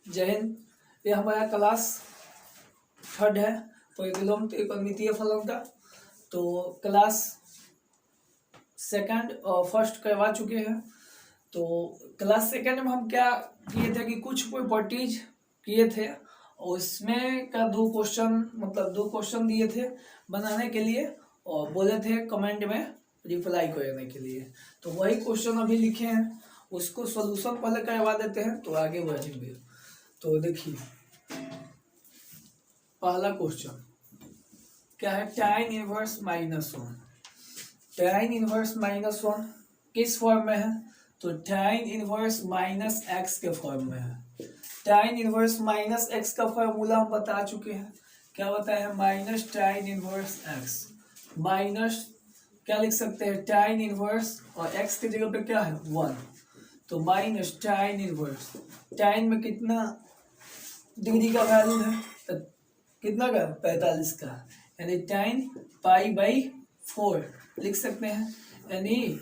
जय हिंद। ये हमारा क्लास 3rd है प्रतिलोम त्रिकोणमितीय फलन का। तो क्लास 2nd और 1st करवा चुके हैं। तो क्लास 2nd में हम क्या किए थे कि कुछ प्रॉपर्टीज किए थे और उसमें का 2 क्वेश्चन मतलब 2 क्वेश्चन दिए थे बनाने के लिए और बोले थे कमेंट में रिप्लाई करने के लिए। तो वही क्वेश्चन अभी लिखे हैं, उसको सॉल्यूशन पहले करवा देते हैं तो आगे बढ़ेंगे। तो देखिए पहला क्वेश्चन क्या है, tan इनवर्स -1। tan इनवर्स -1 किस फॉर्म में है? तो tan इनवर्स -x के फॉर्म में है। tan इनवर्स -x का फॉर्मूला हम बता चुके हैं। क्या बताया है? Minus tan inverse x minus क्या लिख सकते हैं, tan इनवर्स और x की जगह पे क्या है 1, तो माइनस tan इनवर्स। tan में कितना डिग्री का वैल्यू है? तो कितना का 45 का, यानी tan π/4 लिख सकते हैं। यानी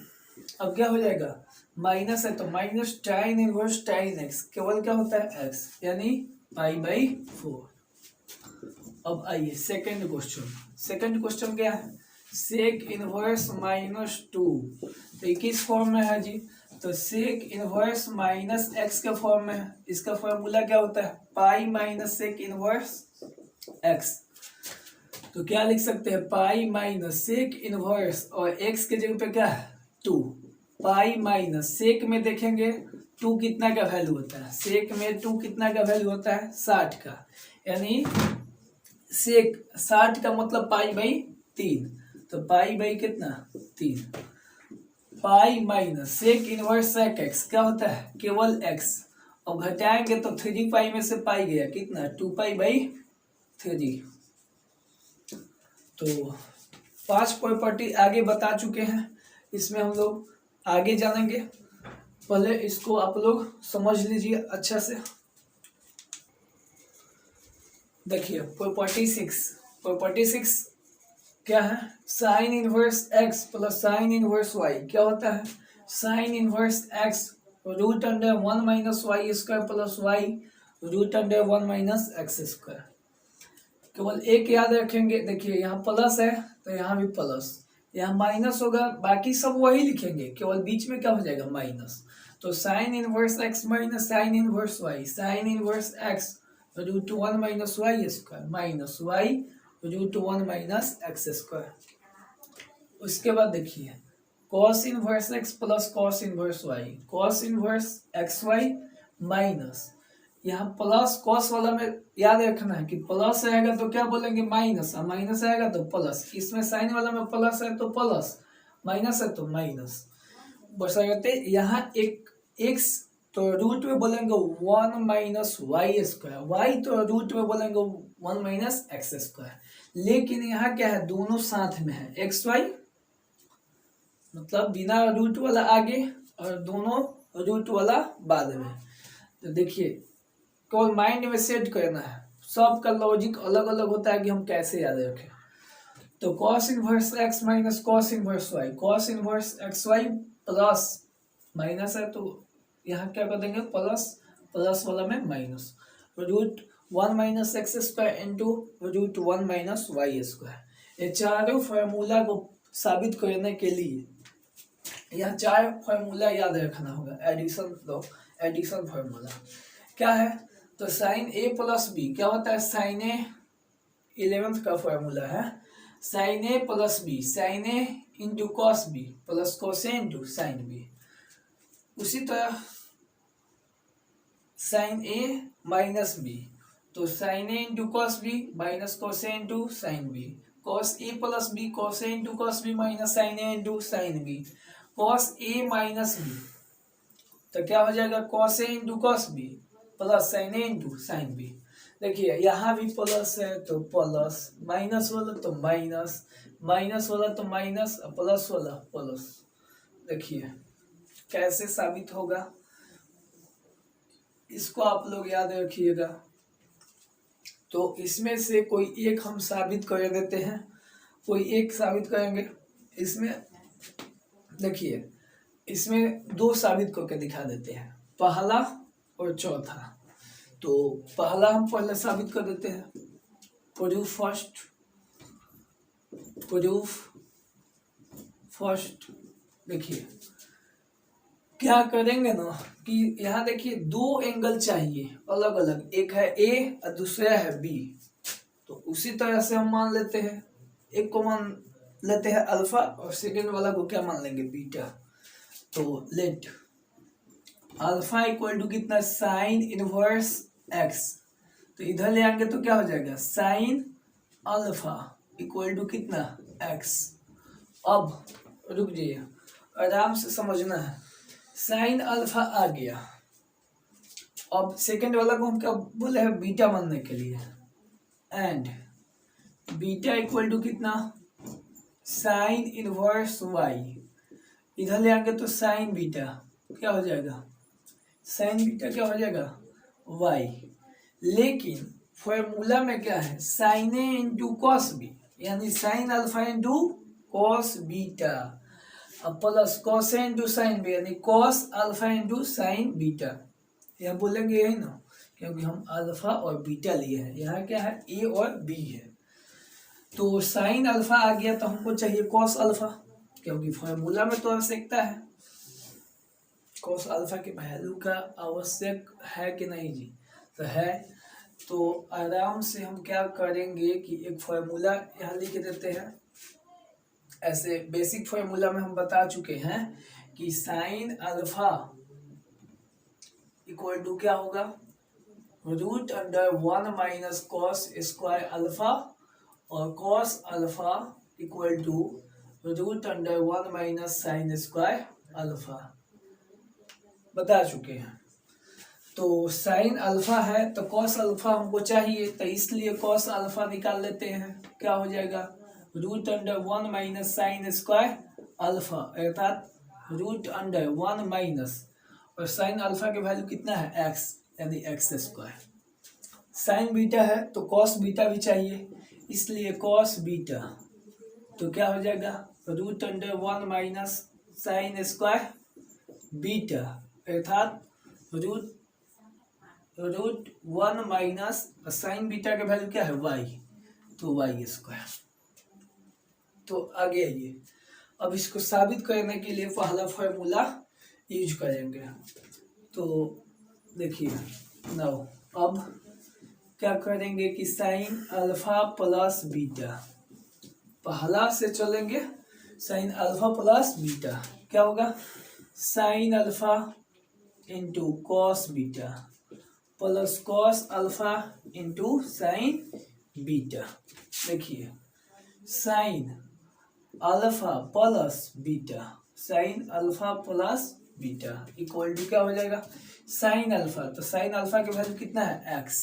अब क्या हो जाएगा, माइनस है तो minus tan inverse tan x, केवल क्या होता है x, यानी π/4। अब आइए सेकंड क्वेश्चन। सेकंड क्वेश्चन क्या है, सेक इनवर्स -2। तो किस फॉर्म में है जी? तो सेक इनवर्स -x के फॉर्म में है। इसका फॉर्मूला क्या होता है, pi minus sec inverse x। तो क्या लिख सकते हैं, पाई माइनस सेक इनवर्स और x के जगह पे क्या है 2। पाई माइनस सेक में देखेंगे 2 कितना का वैल्यू होता है, सेक में 2 कितना का वैल्यू होता है 60 का, यानी सेक 60 का मतलब π/3, तो π/ कितना 3। Pi minus sec inverse sec x क्या होता है, केवल x। अब घटाएंगे तो 3 पाई में से पाई गया कितना 2π/3। तो 5 प्रॉपर्टी आगे बता चुके हैं, इसमें हम लोग आगे जानेंगे। पहले इसको आप लोग समझ लीजिए अच्छा से। देखिए प्रॉपर्टी 6 क्या है, sine inverse x plus sine inverse y क्या होता है, sine inverse x √1 - y² plus y √1 - x²। केवल एक याद रखेंगे, देखिए यहाँ प्लस है तो यहाँ भी प्लस, यहाँ माइनस होगा, बाकी सब वही लिखेंगे, केवल बीच में क्या हो जाएगा माइनस। तो sine inverse x minus sine inverse y, sign inverse x √1 - y² minus y √1 - x²। उसके बाद देखिए cos inverse x plus cos inverse y, cos inverse xy minus, यहाँ प्लस कॉस वाला में याद रखना है कि प्लस आएगा तो क्या बोलेंगे माइनस, और माइनस आएगा तो प्लस। इसमें साइन वाला में प्लस है तो प्लस, माइनस है तो माइनस। बशर्ते यहाँ एक x तो रूट में बोलेंगे 1 - y², y तो रूट में बोलेंगे 1 - x²। लेकिन यहाँ क्या है, दोनों साथ में है, एक्स वाई मतलब बिना रूट वाला आगे और दोनों रूट वाला बाद में। तो देखिए केवल माइंड में सेट करना है, सबका लॉजिक अलग अलग होता है कि हम कैसे याद रखें। तो cos inverse x minus cos inverse y, cos inverse xy plus minus है तो यहाँ क्या कर देंगे प्लस, प्लस वाला में माइनस, √1 - x² इंटू √1 - y²। ये चारों फार्मूला को साबित करने के लिए यह 4 फार्मूला याद रखना होगा। एडिशन फार्मूला क्या है, तो साइन a प्लस बी क्या होता है, साइन a 11th का फार्मूला है, sine a plus b, sine a into cos b plus cos a into sine b. उसी तरह साइन a माइनस बी, तो sine a into cos b minus cos a into sine b, cos a plus b cos a into cos b minus sine a into sine b, cos a minus b तो क्या हो जाएगा cos a into cos b plus sine a into sine B. देखिए यहाँ भी plus है तो plus, minus वाला तो माइनस, माइनस वाला तो माइनस, प्लस वाला प्लस। देखिए कैसे साबित होगा, इसको आप लोग याद रखिएगा। तो इसमें से कोई एक हम साबित कर देते हैं, कोई एक साबित करेंगे। इसमें देखिए इसमें 2 साबित करके दिखा देते हैं, पहला और चौथा। तो पहला हम पहले साबित कर देते हैं, प्रूफ फर्स्ट। देखिए क्या करेंगे ना कि यहाँ देखिए दो एंगल चाहिए अलग अलग, एक है ए और दूसरा है बी। तो उसी तरह से हम मान लेते हैं, एक को मान लेते हैं अल्फा और सेकेंड वाला को क्या मान लेंगे, बीटा। तो लेट अल्फा इक्वल टू कितना, साइन इनवर्स एक्स। तो इधर ले आएंगे तो क्या हो जाएगा, साइन अल्फा इक्वल टू कितना, एक्स। अब रुक जाइए, आराम से समझना है। साइन अल्फा आ गया, अब सेकेंड वाला को हम क्या बोले हैं, बीटा मानने के लिए। एंड बीटा इक्वल टू कितना, साइन इनवर्स वाई। इधर ले आएंगे तो साइन बीटा क्या हो जाएगा, साइन बीटा क्या हो जाएगा, वाई। लेकिन फॉर्मूला में क्या है, साइन ए इंटू कॉस बी, यानी sign alpha into cos beta, अब plus cos A into sine B, यानी cos alpha into sine beta. यह बोलेंगे यही ना, क्योंकि हम अल्फा और बीटा लिए हैं, यहाँ क्या है, ए और बी है। तो साइन अल्फा आ गया तो हमको चाहिए कॉस अल्फा, क्योंकि फॉर्मूला में तो आवश्यकता है, कॉस अल्फा के वैल्यू का आवश्यक है कि नहीं जी, तो है। तो आराम से हम क्या करेंगे कि एक फॉर्मूला यहाँ लिख देते हैं। ऐसे बेसिक फॉर्मूला में हम बता चुके हैं कि साइन अल्फा इक्वल टू क्या होगा, root under 1 minus cos square alpha, और cos alpha equal to root under 1 minus sine square alpha, बता चुके हैं। तो साइन अल्फा है तो कॉस अल्फा हमको चाहिए, तो इसलिए कॉस अल्फा निकाल लेते हैं। क्या हो जाएगा, root under 1 minus sine square alpha, अर्थात रूट अंडर 1 माइनस, और साइन अल्फा के वैल्यू कितना है, एक्स, यानी एक्स स्क्वायर। साइन बीटा है तो कॉस बीटा भी चाहिए, इसलिए कॉस बीटा, तो क्या हो जाएगा, root under 1 minus sine square beta, अर्थात रूट 1 माइनस साइन बीटा का वैल्यू क्या है, वाई, तो वाई स्क्वायर। तो आगे आइए, अब इसको साबित करने के लिए पहला फॉर्मूला यूज करेंगे। तो देखिए नाउ अब क्या करेंगे कि साइन अल्फा प्लस बीटा, पहला से चलेंगे, साइन अल्फा प्लस बीटा क्या होगा, sine alpha into cos beta plus cos alpha into sine beta. देखिए sine alpha plus beta, sine alpha plus beta equal to क्या हो जाएगा, साइन अल्फा, तो साइन अल्फा के वैल्यू कितना है, एक्स,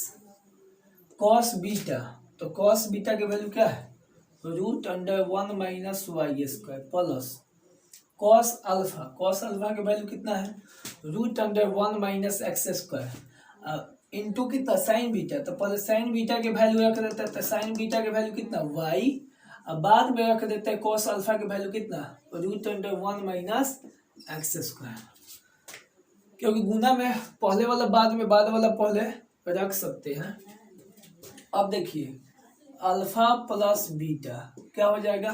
कॉस बीटा, तो कॉस बीटा के वैल्यू क्या है, root under 1 minus y square, plus cos alpha के वैल्यू कितना है, root under 1 minus x square, into कितना, साइन बीटा, तो पहले साइन बीटा के वैल्यू रख देते हैं, तो साइन बीटा के वैल्यू कितना, वाई, अब बाद में रख देते हैं कॉस अल्फा के वैल्यू कितना, root under 1 minus x square, क्योंकि गुना में पहले वाला बाद में, बाद वाला पहले रख सकते हैं। अब देखिए अल्फा प्लस बीटा क्या हो जाएगा,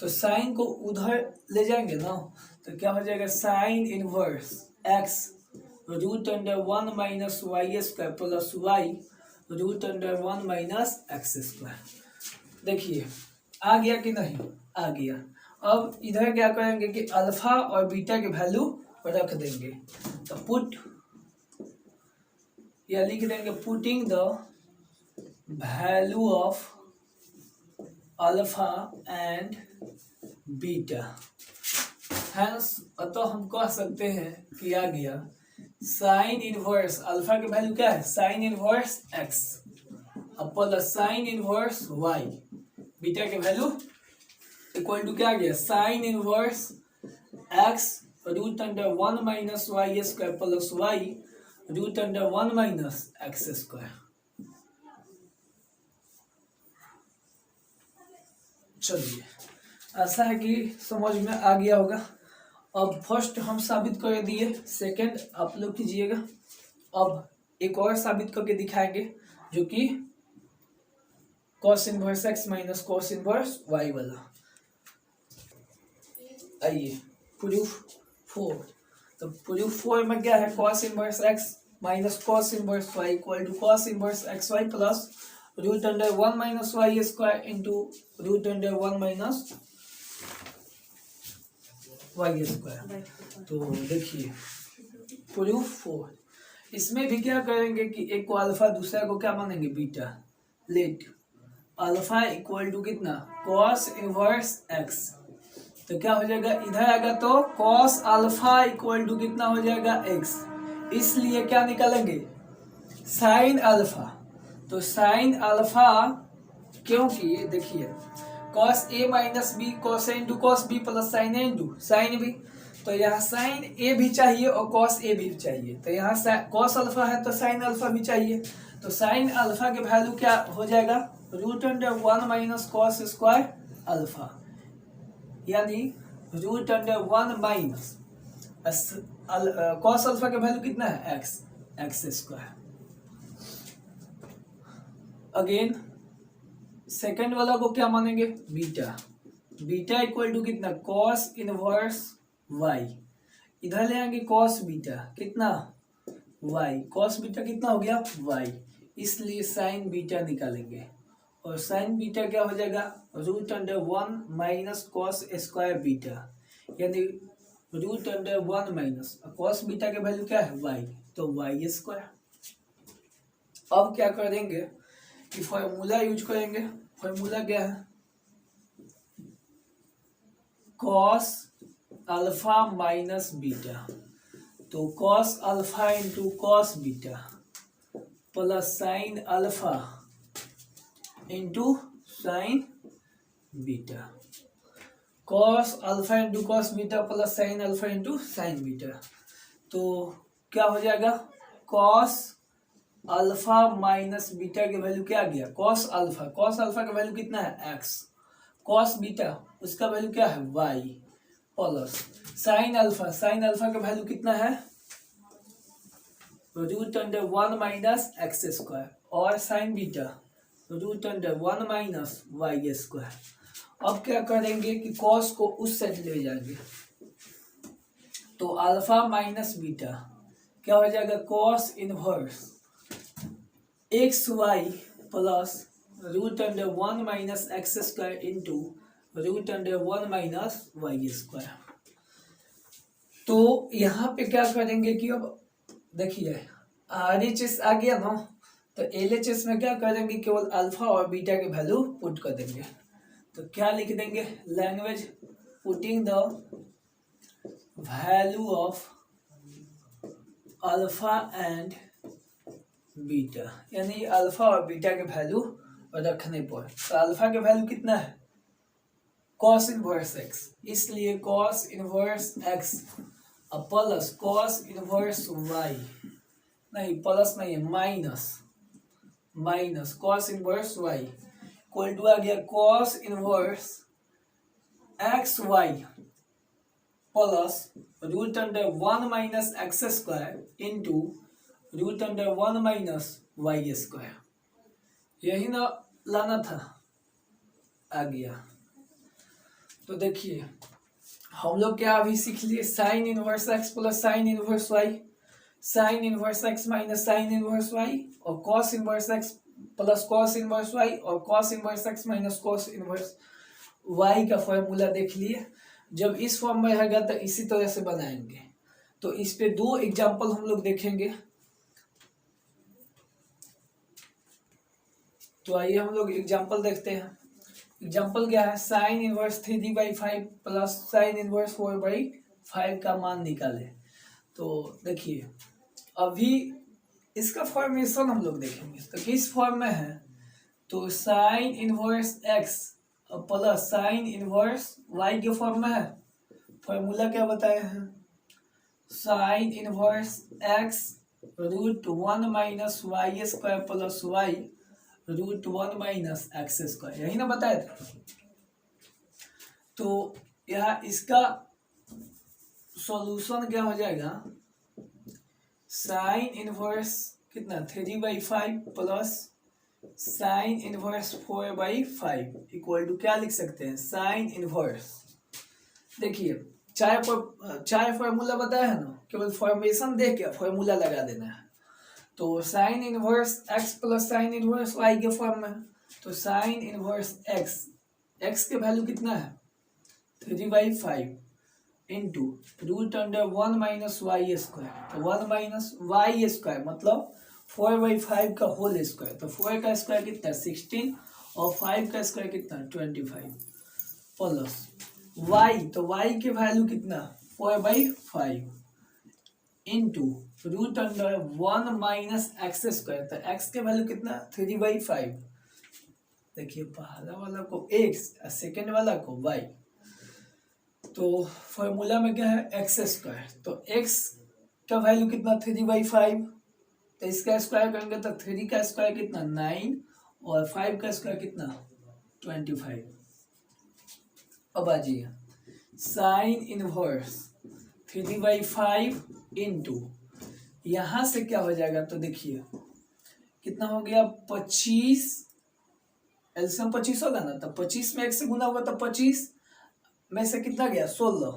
तो साइन को उधर ले जाएंगे ना, तो क्या हो जाएगा, sine inverse x root under 1 minus y square plus y root under 1 minus x square. देखिए आ गया कि नहीं, आ गया। अब इधर क्या करेंगे कि अल्फा और बीटा के वैल्यू रख देंगे, तो पुट या लिख देंगे putting the value of alpha and beta, hence अतः हम कह सकते हैं कि आ गया साइन इनवर्स, अल्फा के वैल्यू क्या है, sine inverse x plus sine inverse y, beta के वैल्यू इक्वल टू क्या आ गया, sine inverse x root under 1 minus y square plus y root under 1 minus x square. चलिए ऐसा है कि समझ में आ गया होगा। अब फर्स्ट हम साबित कर दिए, सेकंड आप लोग कीजिएगा। अब एक और साबित करके दिखाएंगे, जो कि cos inverse x minus cos inverse y वाला। आइए प्रूफ 4। तो प्रूफ 4 में क्या है, cos inverse x minus cos inverse y equal to cos inverse x y plus root under 1 minus y square into root under 1 minus y square. तो देखिए proof 4, इसमें भी क्या करेंगे कि एक को अल्फा दूसरा को क्या मानेंगे beta. Let alpha equal to कितना, cos इनवर्स x। तो क्या हो जाएगा, इधर आएगा तो cos अल्फा इक्वल टू कितना हो जाएगा x, इसलिए क्या निकालेंगे साइन अल्फा। तो साइन अल्फा, क्योंकि देखिए cos a minus b cos a into cos b plus sine a into sine b, तो यहाँ साइन a भी चाहिए और cos a भी चाहिए। तो यहाँ cos अल्फा है तो साइन अल्फा भी चाहिए। तो साइन अल्फा के वैल्यू क्या हो जाएगा, root under 1 minus cos square alpha, यानी root under 1 minus cos alpha का वैल्यू कितना है एक्स स्क्वायर। अगेन सेकंड वाला को क्या मानेंगे बीटा। बीटा इक्वल टू कितना, cos इनवर्स y, इधर ले आएंगे cos बीटा कितना y, cos बीटा कितना हो गया y, इसलिए साइन बीटा निकालेंगे। और साइन बीटा क्या हो जाएगा, root under 1 minus cos square beta, यानी root under 1 minus cos beta के वैल्यू क्या है y, तो y स्क्वायर। अब क्या करेंगे कि फॉर्मूला यूज करेंगे। फॉर्मूला क्या है, cos अल्फा माइनस बीटा, तो cos alpha into cos beta plus sine alpha into sine beta, cos alpha into cos beta plus sine alpha into sine beta. तो क्या हो जाएगा, cos अल्फा माइनस बीटा के value क्या आ गया, cos alpha का वैल्यू कितना है x, cos बीटा उसका वैल्यू क्या है y प्लस साइन अल्फा का वैल्यू कितना है root under 1 minus x square, और sine beta root under 1 minus y square. अब क्या करेंगे कि cos को उस साइड ले जाएंगे, तो अल्फा माइनस बीटा क्या हो जाएगा, cos inverse x y plus root under 1 minus x square into root under 1 minus y square. तो यहाँ पे क्या करेंगे कि अब देखिए RHS आ गया ना, तो LHS में क्या करेंगे, केवल अल्फा और बीटा के वैल्यू पुट कर देंगे। तो क्या लिख देंगे, language putting the value of alpha and beta, यानी अल्फा और बीटा के वैल्यू रखने पर। तो अल्फा के वैल्यू कितना है cos इनवर्स x, इसलिए cos inverse x plus cos inverse y, नहीं प्लस नहीं है minus cos inverse y equal to आ गया cos inverse x y plus root under 1 minus x square into root under 1 minus y square. यही ना लाना था, आ गया। तो देखिए हम लोग क्या अभी सीख लिए, sine inverse x plus sine inverse y, sine inverse x minus sine inverse y, और cos inverse x plus cos inverse y, और cos inverse x minus cos inverse y का फॉर्मूला देख लिए। जब इस फॉर्म में रहेगा तो इसी तरह से बनाएंगे। तो इस पे दो एग्जाम्पल हम लोग देखेंगे। तो आइए हम लोग एग्जाम्पल देखते हैं। एग्जाम्पल क्या है, sine inverse 3d/5 plus sine inverse 4/5 का मान निकाले। तो देखिए अभी इसका फॉर्मेशन हम लोग देखेंगे। तो किस फॉर्म में है, तो sine inverse x plus sine inverse y के फॉर्म में है। फॉर्मूला क्या बताए हैं, sine inverse x root 1 minus y square plus y root 1 minus x square, यही ना बताया था। तो यह इसका सॉल्यूशन क्या हो जाएगा, साइन इनवर्स कितना 3/5 plus sine inverse 4/5 equal to क्या लिख सकते हैं, साइन इनवर्स। देखिए चाहे फॉर्मूला बताया है ना, केवल फॉर्मेशन देख के फॉर्मूला लगा देना है। तो sine inverse x plus sine inverse y के फॉर्म में, तो साइन इनवर्स एक्स के वैल्यू कितना है 3/5 into root under 1 minus y square, तो 1 माइनस वाई स्क्वायर मतलब 4/5 का होल स्क्वायर, तो 4 का स्क्वायर कितना 16 और 5 का स्क्वायर कितना 25 प्लस वाई, तो वाई के वैल्यू कितना 4/5 into root under 1 minus x square, तो एक्स के वैल्यू कितना 3/5। देखिए पहला वाला को एक्स और सेकेंड वाला को वाई, तो फॉर्मूला में क्या है एक्स स्क्वायर, तो एक्स का वैल्यू कितना 3/5, तो इसका स्क्वायर करेंगे तो 3 का स्क्वायर कितना 9 और 5 का स्क्वायर कितना 25। अब आ जाइए साइन इनवर्स 3/5 इंटू यहाँ से क्या हो जाएगा, तो देखिए कितना हो गया 25, एलसीएम 25 होगा ना, तो 25 में 1 से गुना होगा तो 25 में से कितना गया 16,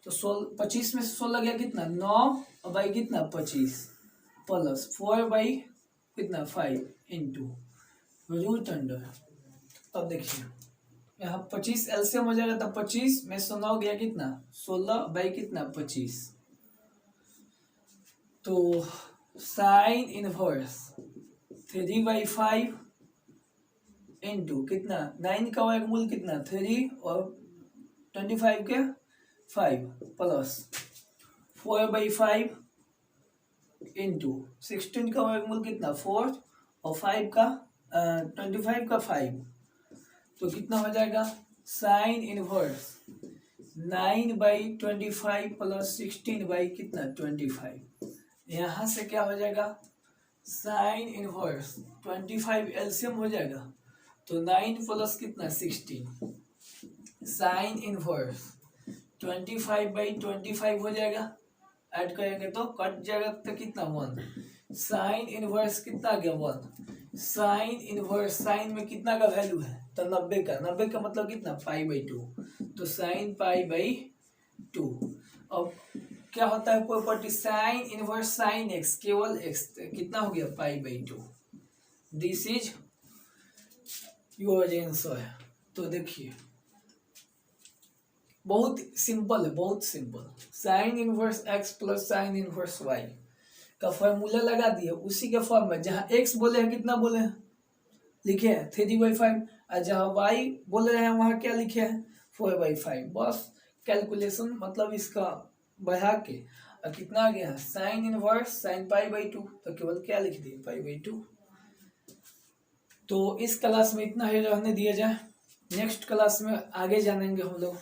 तो 25 में से 16 गया कितना 9 और बाई कितना 25 प्लस 4/5 इंटू रूट अंडर। अब देखिए यहाँ 25 एलसीएम हो जाएगा, तो 25 में से 9 गया कितना 16 बाई कितना 25, तो साइन इनवर्स 3/5 इंटू कितना 9 का वर्गमूल कितना 3 और 25 के 5 प्लस 4/5 इंटू 16 का वर्गमूल कितना 4 और 5 का 25 का 5, तो कितना हो जाएगा साइन इनवर्स 9/25 प्लस 16 कितना 25। यहाँ से क्या हो जाएगा साइन इनवर्स 25 एलसीएम हो जाएगा, तो 9 प्लस कितना 16, साइन इनवर्स 25/25 हो जाएगा, ऐड करेंगे तो कट जाएगा तो कितना 1, साइन इनवर्स कितना गया 1, साइन इनवर्स साइन में कितना का वैल्यू है तो 90 का, 90 का मतलब कितना π/2, तो साइन π/2। अब क्या होता है property sine inverse sine x केवल एक्स, कितना हो गया π/2, दिस इज योर आंसर। तो देखिए बहुत सिंपल है, बहुत simple. Sine inverse x plus sine inverse y का फॉर्मूला लगा दिए, उसी के फॉर्म में जहाँ एक्स बोले हैं कितना बोले हैं लिखे हैं 3/5, और जहाँ वाई बोल रहे हैं वहाँ क्या लिखे हैं 4/5। बस कैलकुलेशन मतलब इसका बढ़ा के और कितना आ गया साइन इनवर्स साइन π/2, तो केवल क्या लिख दिए π/2। तो इस क्लास में इतना ही रहने दिया जाए, नेक्स्ट क्लास में आगे जानेंगे हम लोग।